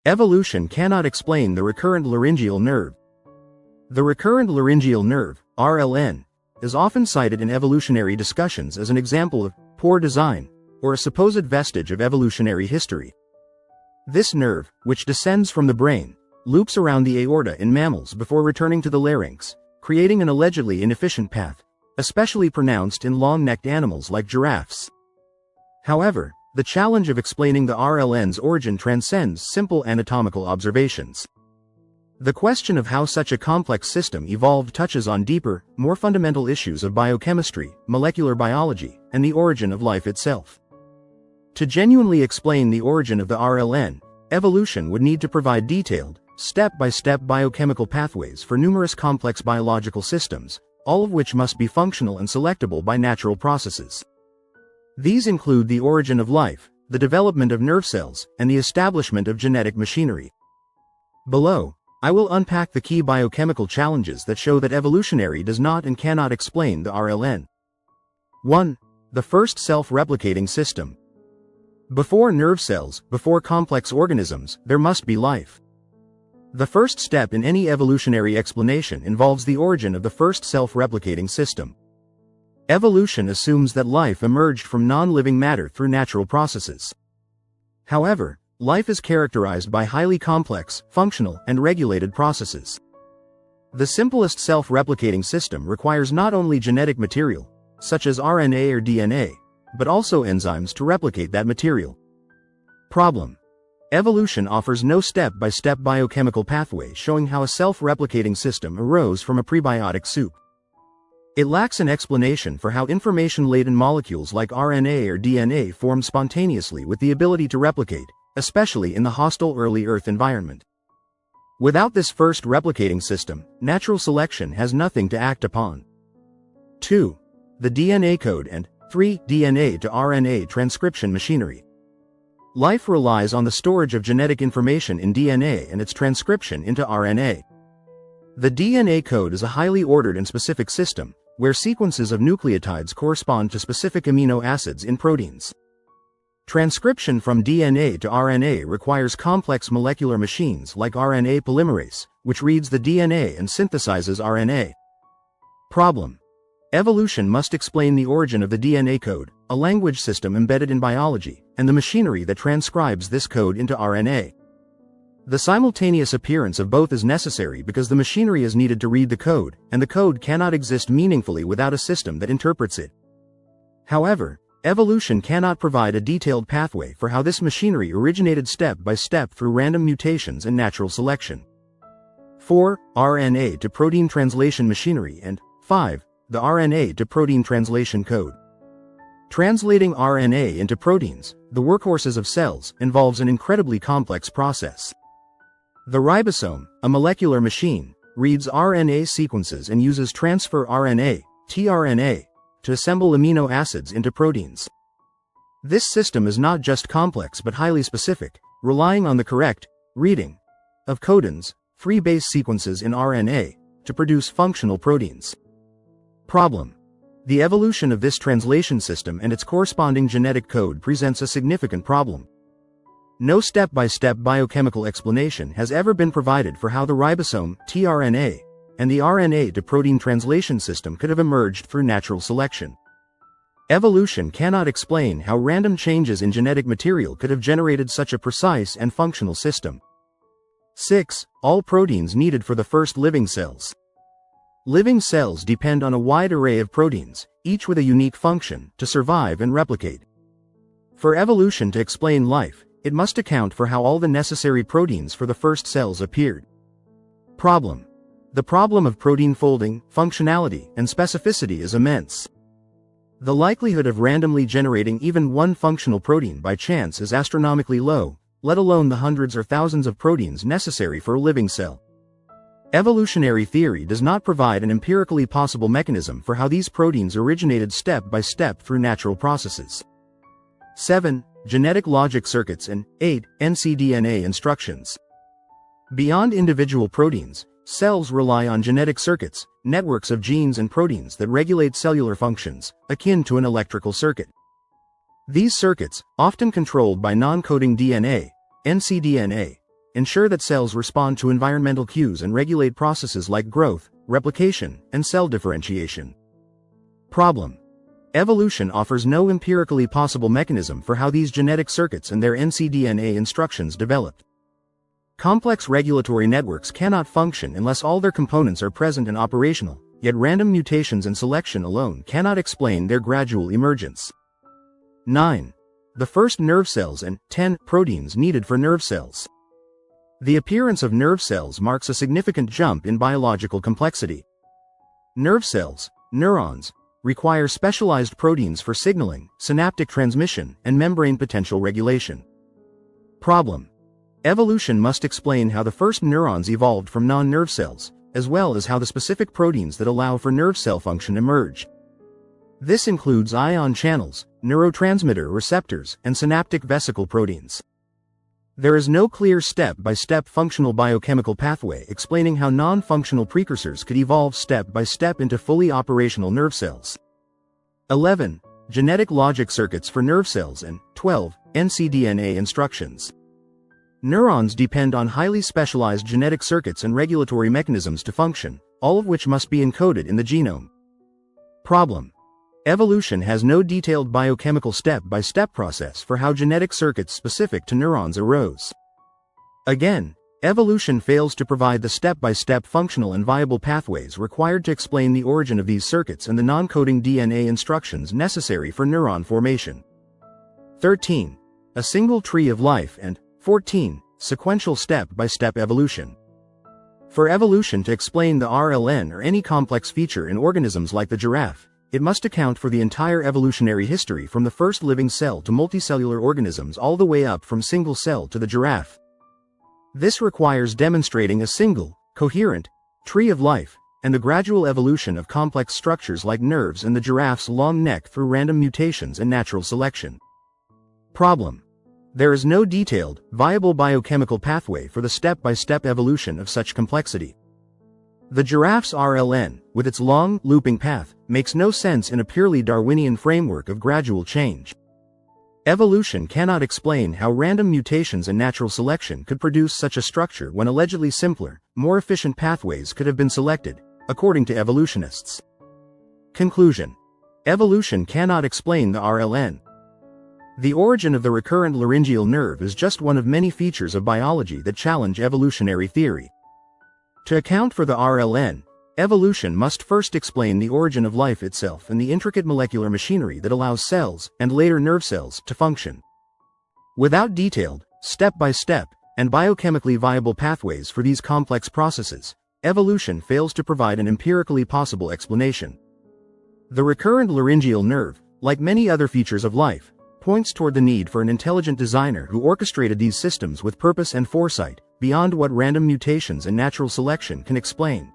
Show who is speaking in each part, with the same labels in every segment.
Speaker 1: Evolution cannot explain the recurrent laryngeal nerve. The recurrent laryngeal nerve, RLN, is often cited in evolutionary discussions as an example of poor design, or a supposed vestige of evolutionary history. This nerve, which descends from the brain, loops around the aorta in mammals before returning to the larynx, creating an allegedly inefficient path, especially pronounced in long-necked animals like giraffes. However, the challenge of explaining the RLN's origin transcends simple anatomical observations. The question of how such a complex system evolved touches on deeper, more fundamental issues of biochemistry, molecular biology, and the origin of life itself. To genuinely explain the origin of the RLN, evolution would need to provide detailed, step-by-step biochemical pathways for numerous complex biological systems, all of which must be functional and selectable by natural processes. These include the origin of life, the development of nerve cells, and the establishment of genetic machinery. Below, I will unpack the key biochemical challenges that show that evolutionary does not and cannot explain the RLN. 1. The first self-replicating system. Before nerve cells, before complex organisms, there must be life. The first step in any evolutionary explanation involves the origin of the first self-replicating system. Evolution assumes that life emerged from non-living matter through natural processes. However, life is characterized by highly complex, functional, and regulated processes. The simplest self-replicating system requires not only genetic material, such as RNA or DNA, but also enzymes to replicate that material. Problem: evolution offers no step-by-step biochemical pathway showing how a self-replicating system arose from a prebiotic soup. It lacks an explanation for how information-laden molecules like RNA or DNA form spontaneously with the ability to replicate, especially in the hostile early Earth environment. Without this first replicating system, natural selection has nothing to act upon. 2. The DNA code, and 3. DNA to RNA transcription machinery. Life relies on the storage of genetic information in DNA and its transcription into RNA. The DNA code is a highly ordered and specific system, where sequences of nucleotides correspond to specific amino acids in proteins. Transcription from DNA to RNA requires complex molecular machines like RNA polymerase, which reads the DNA and synthesizes RNA. Problem: evolution must explain the origin of the DNA code, a language system embedded in biology, and the machinery that transcribes this code into RNA. The simultaneous appearance of both is necessary because the machinery is needed to read the code, and the code cannot exist meaningfully without a system that interprets it. However, evolution cannot provide a detailed pathway for how this machinery originated step by step through random mutations and natural selection. 4. RNA to protein translation machinery, and 5. The RNA to protein translation code. Translating RNA into proteins, the workhorses of cells, involves an incredibly complex process. The ribosome, a molecular machine, reads RNA sequences and uses transfer RNA, tRNA, to assemble amino acids into proteins. This system is not just complex but highly specific, relying on the correct reading of codons, 3 base sequences in RNA, to produce functional proteins. Problem: the evolution of this translation system and its corresponding genetic code presents a significant problem. No step-by-step biochemical explanation has ever been provided for how the ribosome, tRNA, and the RNA to protein translation system could have emerged through natural selection. Evolution cannot explain how random changes in genetic material could have generated such a precise and functional system. 6. All proteins needed for the first living cells. Living cells depend on a wide array of proteins, each with a unique function, to survive and replicate. For evolution to explain life, it must account for how all the necessary proteins for the first cells appeared. Problem: the problem of protein folding, functionality, and specificity is immense. The likelihood of randomly generating even one functional protein by chance is astronomically low, let alone the hundreds or thousands of proteins necessary for a living cell. Evolutionary theory does not provide an empirically possible mechanism for how these proteins originated step by step through natural processes. 7. Genetic logic circuits, and 8. ncDNA instructions. Beyond individual proteins, cells rely on genetic circuits, networks of genes and proteins that regulate cellular functions, akin to an electrical circuit. These circuits, often controlled by non-coding DNA, ncDNA, ensure that cells respond to environmental cues and regulate processes like growth, replication, and cell differentiation. Problem: evolution offers no empirically possible mechanism for how these genetic circuits and their ncDNA instructions developed. Complex regulatory networks cannot function unless all their components are present and operational, yet random mutations and selection alone cannot explain their gradual emergence. 9. The first nerve cells and 10 proteins needed for nerve cells. The appearance of nerve cells marks a significant jump in biological complexity. Nerve cells, neurons, require specialized proteins for signaling, synaptic transmission, and membrane potential regulation. Problem: evolution must explain how the first neurons evolved from non-nerve cells, as well as how the specific proteins that allow for nerve cell function emerge. This includes ion channels, neurotransmitter receptors, and synaptic vesicle proteins. There is no clear step-by-step functional biochemical pathway explaining how non-functional precursors could evolve step-by-step into fully operational nerve cells. 11. Genetic logic circuits for nerve cells and 12. ncDNA instructions. Neurons depend on highly specialized genetic circuits and regulatory mechanisms to function, all of which must be encoded in the genome. Problem: evolution has no detailed biochemical step-by-step process for how genetic circuits specific to neurons arose. Again, evolution fails to provide the step-by-step functional and viable pathways required to explain the origin of these circuits and the non-coding DNA instructions necessary for neuron formation. 13. A single tree of life and 14. Sequential step-by-step evolution. For evolution to explain the RLN or any complex feature in organisms like the giraffe, it must account for the entire evolutionary history from the first living cell to multicellular organisms all the way up from single cell to the giraffe. This requires demonstrating a single, coherent, tree of life, and the gradual evolution of complex structures like nerves and the giraffe's long neck through random mutations and natural selection. Problem: there is no detailed, viable biochemical pathway for the step-by-step evolution of such complexity. The giraffe's RLN, with its long, looping path, makes no sense in a purely Darwinian framework of gradual change. Evolution cannot explain how random mutations and natural selection could produce such a structure when allegedly simpler, more efficient pathways could have been selected, according to evolutionists. Conclusion: evolution cannot explain the RLN. The origin of the recurrent laryngeal nerve is just one of many features of biology that challenge evolutionary theory. To account for the RLN, evolution must first explain the origin of life itself and the intricate molecular machinery that allows cells, and later nerve cells, to function. Without detailed, step-by-step, and biochemically viable pathways for these complex processes, evolution fails to provide an empirically possible explanation. The recurrent laryngeal nerve, like many other features of life, points toward the need for an intelligent designer who orchestrated these systems with purpose and foresight, beyond what random mutations and natural selection can explain.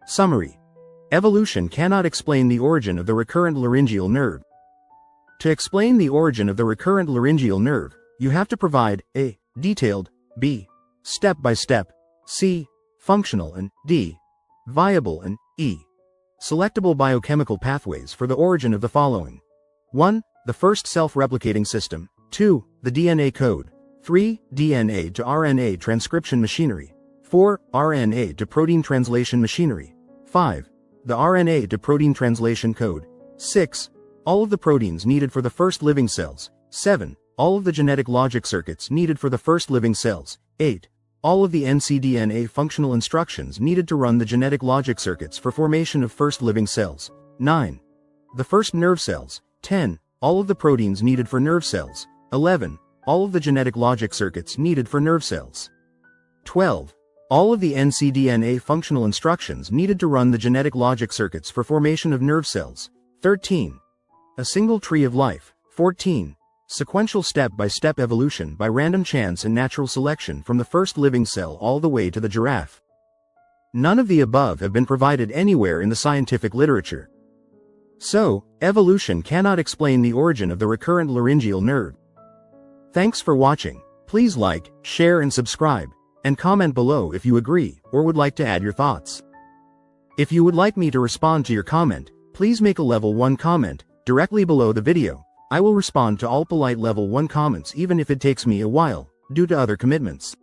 Speaker 1: Summary: evolution cannot explain the origin of the recurrent laryngeal nerve. To explain the origin of the recurrent laryngeal nerve, you have to provide a. detailed, b. step-by-step, c. functional, and d. viable, and e. selectable biochemical pathways for the origin of the following. 1. The first self-replicating system. 2. The DNA code. 3. DNA to RNA transcription machinery. 4. RNA to protein translation machinery. 5. The RNA to protein translation code. 6. All of the proteins needed for the first living cells. 7. All of the genetic logic circuits needed for the first living cells. 8. All of the ncDNA functional instructions needed to run the genetic logic circuits for formation of first living cells. 9. The first nerve cells. 10. All of the proteins needed for nerve cells. 11. All of the genetic logic circuits needed for nerve cells. 12. All of the ncDNA functional instructions needed to run the genetic logic circuits for formation of nerve cells. 13. A single tree of life. 14. Sequential step-by-step evolution by random chance and natural selection from the first living cell all the way to the giraffe. None of the above have been provided anywhere in the scientific literature. So, evolution cannot explain the origin of the recurrent laryngeal nerve. Thanks for watching. Please like, share and subscribe, and comment below if you agree or would like to add your thoughts. If you would like me to respond to your comment, please make a level 1 comment directly below the video. I will respond to all polite level 1 comments even if it takes me a while, due to other commitments.